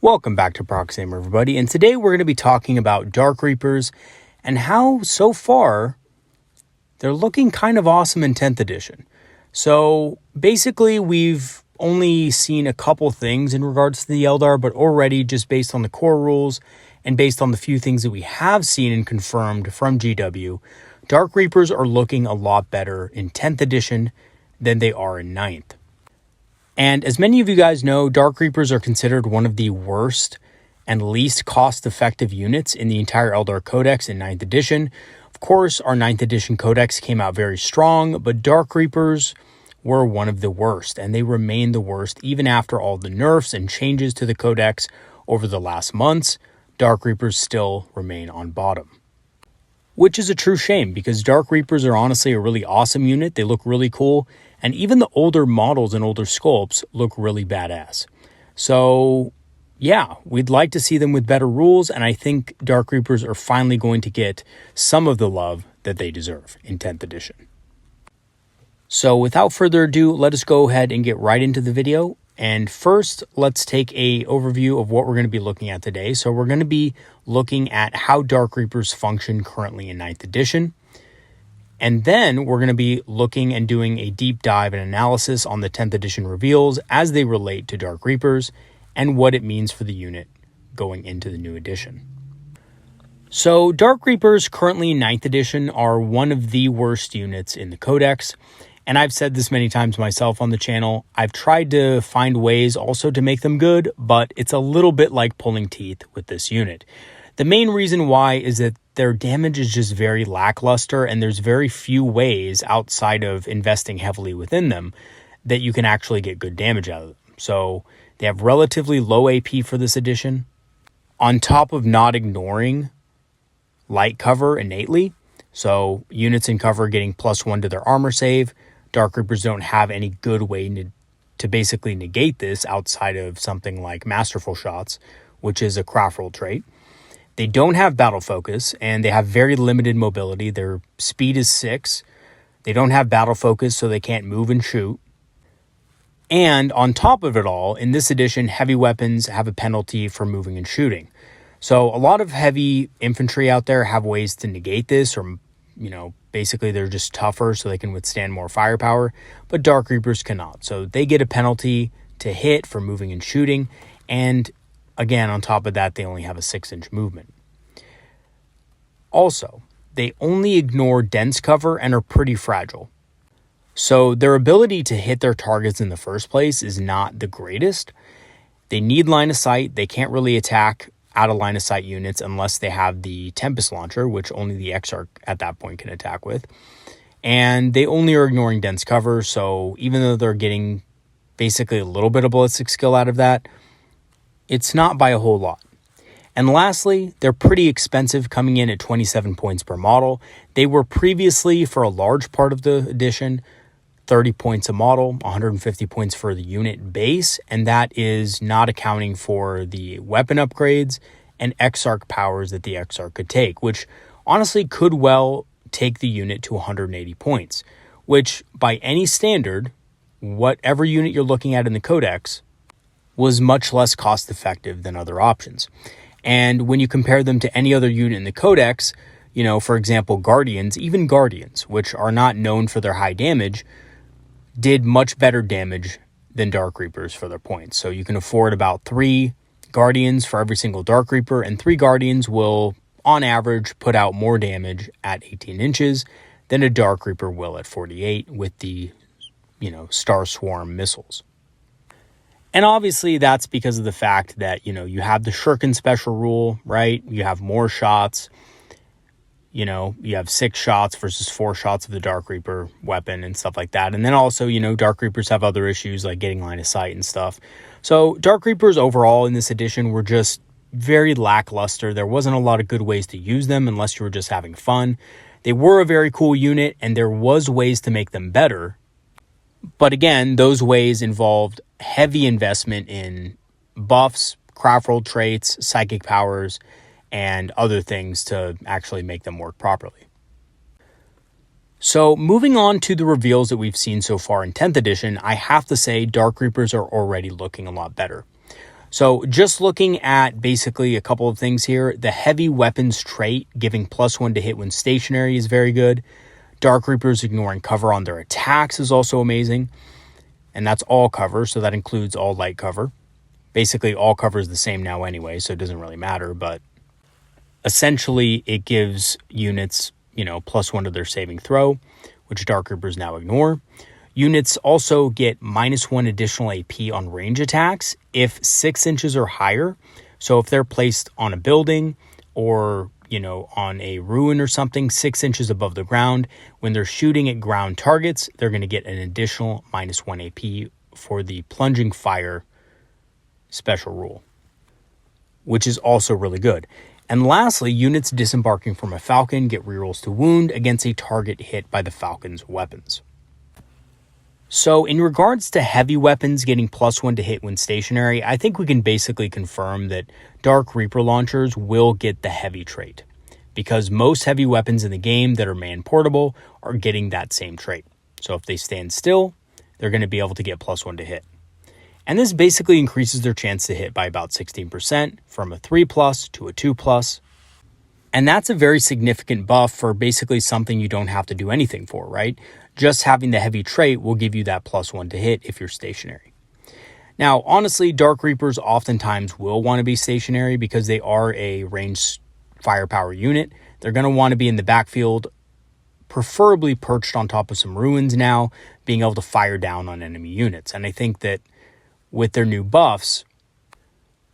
Welcome back to Proxamer, everybody, and today we're going to be talking about Dark Reapers and how, so far, they're looking kind of awesome in 10th edition. So, basically, we've only seen a couple things in regards to the Eldar, but already, just based on the core rules and based on the few things that we have seen and confirmed from GW, Dark Reapers are looking a lot better in 10th edition than they are in 9th. And as many of you guys know, Dark Reapers are considered one of the worst and least cost-effective units in the entire Eldar Codex in 9th edition. Of course, our 9th edition Codex came out very strong, but Dark Reapers were one of the worst, and they remain the worst even after all the nerfs and changes to the Codex over the last months. Dark Reapers still remain on bottom, which is a true shame because Dark Reapers are honestly a really awesome unit. They look really cool. And even the older models and older sculpts look really badass. So, yeah, we'd like to see them with better rules. And I think Dark Reapers are finally going to get some of the love that they deserve in 10th edition. So without further ado, let us go ahead and get right into the video. And first, let's take an overview of what we're going to be looking at today. So we're going to be looking at how Dark Reapers function currently in 9th edition. And then we're going to be looking and doing a deep dive and analysis on the 10th edition reveals as they relate to Dark Reapers and what it means for the unit going into the new edition. So Dark Reapers currently in 9th edition are one of the worst units in the Codex. And I've said this many times myself on the channel. I've tried to find ways also to make them good, but it's a little bit like pulling teeth with this unit. The main reason why is that their damage is just very lackluster, and there's very few ways outside of investing heavily within them that you can actually get good damage out of them. So they have relatively low AP for this edition, on top of not ignoring light cover innately. So units in cover getting +1 to their armor save. Dark Reapers don't have any good way to basically negate this outside of something like Masterful Shots, which is a Craftworld trait. They don't have battle focus, and they have very limited mobility. Their speed is 6. They don't have battle focus, so they can't move and shoot. And on top of it all, in this edition, heavy weapons have a penalty for moving and shooting. So a lot of heavy infantry out there have ways to negate this, or, basically they're just tougher so they can withstand more firepower, but Dark Reapers cannot. So they get a penalty to hit for moving and shooting, and again, on top of that, they only have a 6-inch movement. Also, they only ignore dense cover and are pretty fragile. So their ability to hit their targets in the first place is not the greatest. They need line of sight. They can't really attack out of line of sight units unless they have the Tempest Launcher, which only the Exarch at that point can attack with. And they only are ignoring dense cover, so even though they're getting basically a little bit of ballistic skill out of that, it's not by a whole lot. And lastly, they're pretty expensive, coming in at 27 points per model. They were previously, for a large part of the edition, 30 points a model, 150 points for the unit base, and that is not accounting for the weapon upgrades and Exarch powers that the Exarch could take, which honestly could well take the unit to 180 points, which by any standard, whatever unit you're looking at in the Codex, was much less cost effective than other options. And when you compare them to any other unit in the Codex, for example, Guardians, even Guardians, which are not known for their high damage, did much better damage than Dark Reapers for their points. So you can afford about 3 Guardians for every single Dark Reaper, and 3 Guardians will, on average, put out more damage at 18 inches than a Dark Reaper will at 48 with the, Star Swarm missiles. And obviously that's because of the fact that, you have the Shuriken special rule, right? You have more shots. You have 6 shots versus 4 shots of the Dark Reaper weapon and stuff like that. And then also, Dark Reapers have other issues like getting line of sight and stuff. So Dark Reapers overall in this edition were just very lackluster. There wasn't a lot of good ways to use them unless you were just having fun. They were a very cool unit, and there was ways to make them better. But again, those ways involved heavy investment in buffs, Craftworld traits, psychic powers, and other things to actually make them work properly. So moving on to the reveals that we've seen so far in 10th edition, I have to say Dark Reapers are already looking a lot better. So just looking at basically a couple of things here, the heavy weapons trait giving +1 to hit when stationary is very good. Dark Reapers ignoring cover on their attacks is also amazing. And that's all cover, so that includes all light cover. Basically, all cover is the same now anyway, so it doesn't really matter. But essentially, it gives units, +1 to their saving throw, which Dark Reapers now ignore. Units also get -1 additional AP on range attacks if 6 inches or higher. So if they're placed on a building or, on a ruin or something, 6 inches above the ground, when they're shooting at ground targets, they're going to get an additional -1 AP for the plunging fire special rule, which is also really good. And lastly, units disembarking from a Falcon get rerolls to wound against a target hit by the Falcon's weapons. So in regards to heavy weapons getting +1 to hit when stationary, I think we can basically confirm that Dark Reaper launchers will get the heavy trait, because most heavy weapons in the game that are man-portable are getting that same trait. So if they stand still, they're going to be able to get +1 to hit. And this basically increases their chance to hit by about 16% from a 3+ to a 2+. And that's a very significant buff for basically something you don't have to do anything for, right? Just having the heavy trait will give you that +1 to hit if you're stationary. Now, honestly, Dark Reapers oftentimes will want to be stationary because they are a ranged firepower unit. They're going to want to be in the backfield, preferably perched on top of some ruins now, being able to fire down on enemy units. And I think that with their new buffs,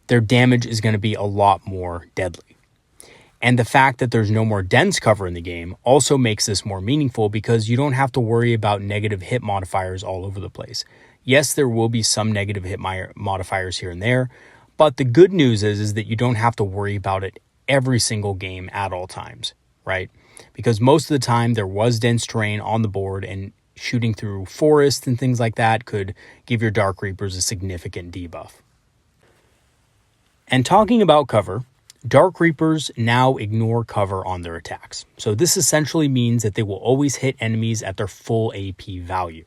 their damage is going to be a lot more deadly. And the fact that there's no more dense cover in the game also makes this more meaningful because you don't have to worry about negative hit modifiers all over the place. Yes, there will be some negative hit modifiers here and there, but the good news is that you don't have to worry about it every single game at all times, right? Because most of the time there was dense terrain on the board, and shooting through forests and things like that could give your Dark Reapers a significant debuff. And talking about cover, Dark Reapers now ignore cover on their attacks. So this essentially means that they will always hit enemies at their full AP value.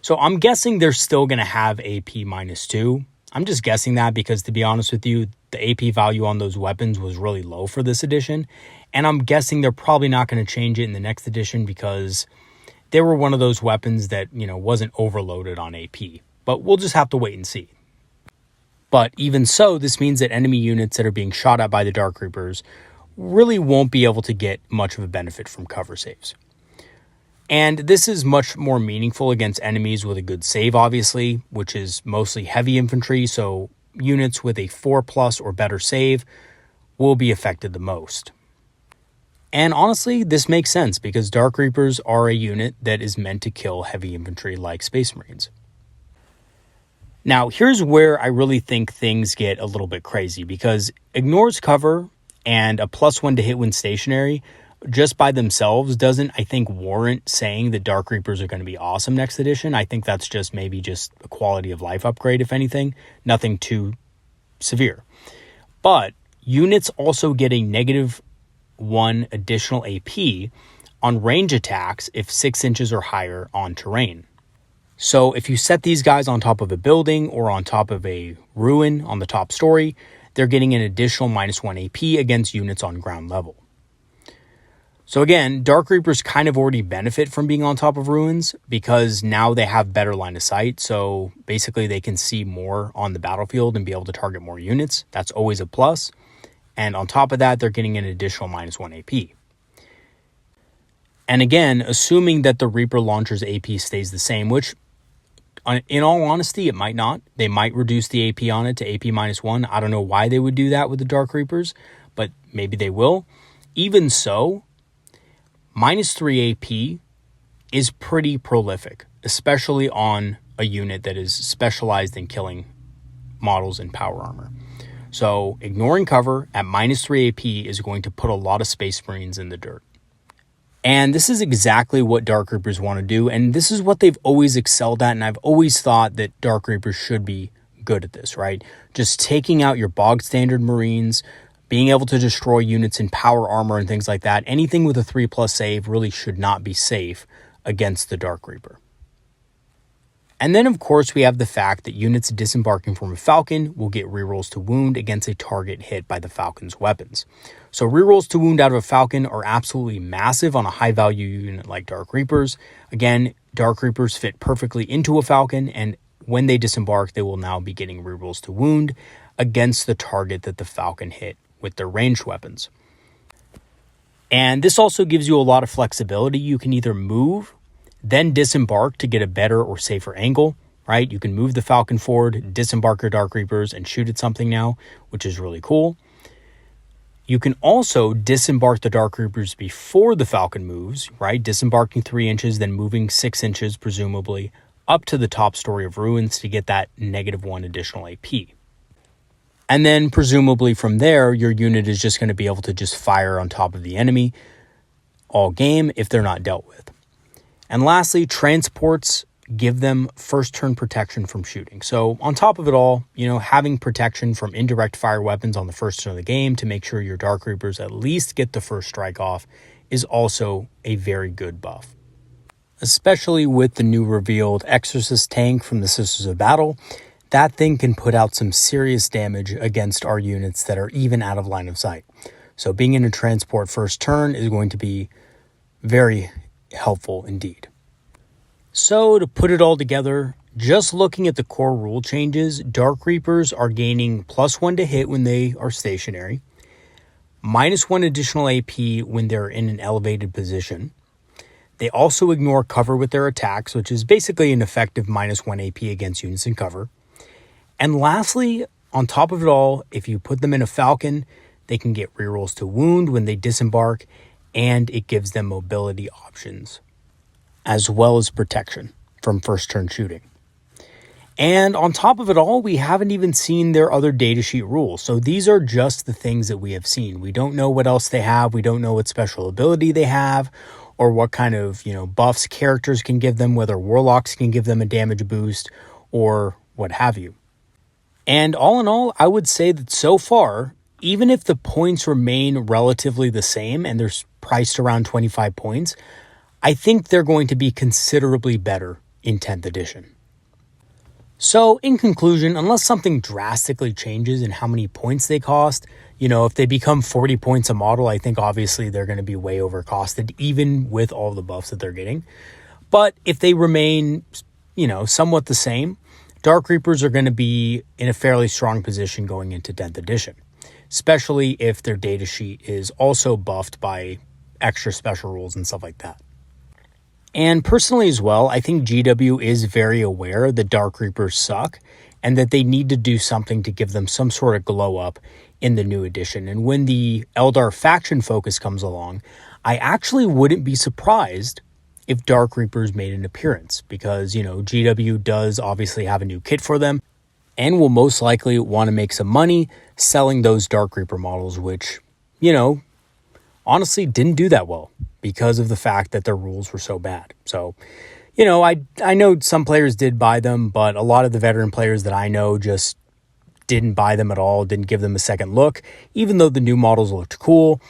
So I'm guessing they're still going to have AP -2. I'm just guessing that because, to be honest with you, the AP value on those weapons was really low for this edition. And I'm guessing they're probably not going to change it in the next edition because they were one of those weapons that, wasn't overloaded on AP. But we'll just have to wait and see. But even so, this means that enemy units that are being shot at by the Dark Reapers really won't be able to get much of a benefit from cover saves. And this is much more meaningful against enemies with a good save, obviously, which is mostly heavy infantry, so units with a 4+ or better save will be affected the most. And honestly, this makes sense because Dark Reapers are a unit that is meant to kill heavy infantry like Space Marines. Now, here's where I really think things get a little bit crazy because ignores cover and a +1 to hit when stationary just by themselves doesn't, I think, warrant saying that Dark Reapers are going to be awesome next edition. I think that's just maybe just a quality of life upgrade, if anything, nothing too severe. But units also get a -1 additional AP on range attacks if 6 inches or higher on terrain. So if you set these guys on top of a building or on top of a ruin on the top story, they're getting an additional -1 AP against units on ground level. So again, Dark Reapers kind of already benefit from being on top of ruins because now they have better line of sight. So basically they can see more on the battlefield and be able to target more units. That's always a plus. And on top of that, they're getting an additional -1 AP. And again, assuming that the Reaper launcher's AP stays the same, which in all honesty, it might not. They might reduce the AP on it to AP -1. I don't know why they would do that with the Dark Reapers, but maybe they will. Even so, -3 AP is pretty prolific, especially on a unit that is specialized in killing models in power armor. So ignoring cover at -3 AP is going to put a lot of Space Marines in the dirt. And this is exactly what Dark Reapers want to do, and this is what they've always excelled at, and I've always thought that Dark Reapers should be good at this, right? Just taking out your bog standard Marines, being able to destroy units in power armor and things like that. Anything with a 3+ save really should not be safe against the Dark Reaper. And then, of course, we have the fact that units disembarking from a Falcon will get rerolls to wound against a target hit by the Falcon's weapons. So rerolls to wound out of a Falcon are absolutely massive on a high-value unit like Dark Reapers. Again, Dark Reapers fit perfectly into a Falcon, and when they disembark, they will now be getting rerolls to wound against the target that the Falcon hit with their ranged weapons. And this also gives you a lot of flexibility. You can either move, then disembark to get a better or safer angle, right? You can move the Falcon forward, disembark your Dark Reapers, and shoot at something now, which is really cool. You can also disembark the Dark Reapers before the Falcon moves, right? Disembarking 3 inches, then moving 6 inches, presumably, up to the top story of ruins to get that -1 additional AP. And then presumably from there, your unit is just going to be able to just fire on top of the enemy all game if they're not dealt with. And lastly, transports give them first turn protection from shooting. So on top of it all, having protection from indirect fire weapons on the first turn of the game to make sure your Dark Reapers at least get the first strike off is also a very good buff. Especially with the new revealed Exorcist tank from the Sisters of Battle, that thing can put out some serious damage against our units that are even out of line of sight. So being in a transport first turn is going to be very helpful indeed. So to put it all together, just looking at the core rule changes, Dark Reapers are gaining +1 to hit when they are stationary, -1 additional AP when they're in an elevated position. They also ignore cover with their attacks, which is basically an effective -1 AP against units in cover. And lastly, on top of it all, if you put them in a Falcon, they can get rerolls to wound when they disembark, and it gives them mobility options, as well as protection from first turn shooting. And on top of it all, we haven't even seen their other datasheet rules. So these are just the things that we have seen. We don't know what else they have. We don't know what special ability they have, or what kind of, buffs characters can give them, whether warlocks can give them a damage boost, or what have you. And all in all, I would say that so far, even if the points remain relatively the same and they're priced around 25 points, I think they're going to be considerably better in 10th edition. So in conclusion, unless something drastically changes in how many points they cost, if they become 40 points a model, I think obviously they're going to be way overcosted, even with all the buffs that they're getting. But if they remain, somewhat the same, Dark Reapers are going to be in a fairly strong position going into 10th edition, especially if their datasheet is also buffed by extra special rules and stuff like that. And personally as well, I think GW is very aware that Dark Reapers suck and that they need to do something to give them some sort of glow up in the new edition. And when the Eldar faction focus comes along, I actually wouldn't be surprised if Dark Reapers made an appearance because, GW does obviously have a new kit for them and will most likely want to make some money selling those Dark Reaper models, which, honestly didn't do that well because of the fact that their rules were so bad. So, I know some players did buy them, but a lot of the veteran players that I know just didn't buy them at all, didn't give them a second look, even though the new models looked cool.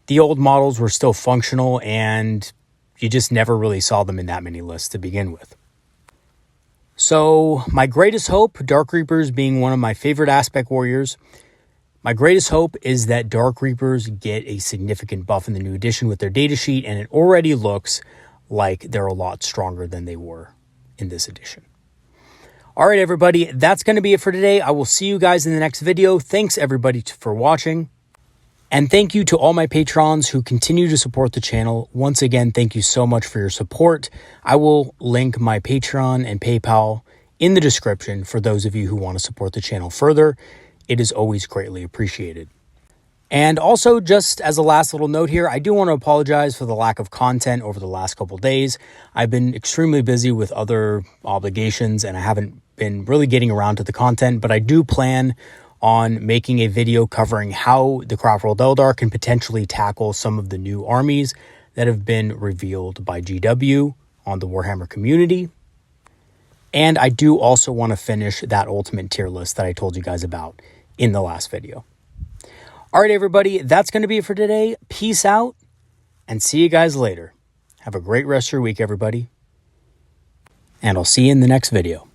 The old models were still functional, and you just never really saw them in that many lists to begin with. So my greatest hope, Dark Reapers being one of my favorite aspect warriors, my greatest hope is that Dark Reapers get a significant buff in the new edition with their datasheet, and it already looks like they're a lot stronger than they were in this edition. All right, everybody, that's going to be it for today. I will see you guys in the next video. Thanks, everybody, for watching. And thank you to all my patrons who continue to support the channel. Once again, thank you so much for your support. I will link my Patreon and PayPal in the description for those of you who want to support the channel further. It is always greatly appreciated. And also, just as a last little note here, I do want to apologize for the lack of content over the last couple days. I've been extremely busy with other obligations and I haven't been really getting around to the content, but I do plan on making a video covering how the Craftworld Eldar can potentially tackle some of the new armies that have been revealed by GW on the Warhammer community. And I do also want to finish that ultimate tier list that I told you guys about in the last video. All right, everybody, that's going to be it for today. Peace out and see you guys later. Have a great rest of your week, everybody. and I'll see you in the next video.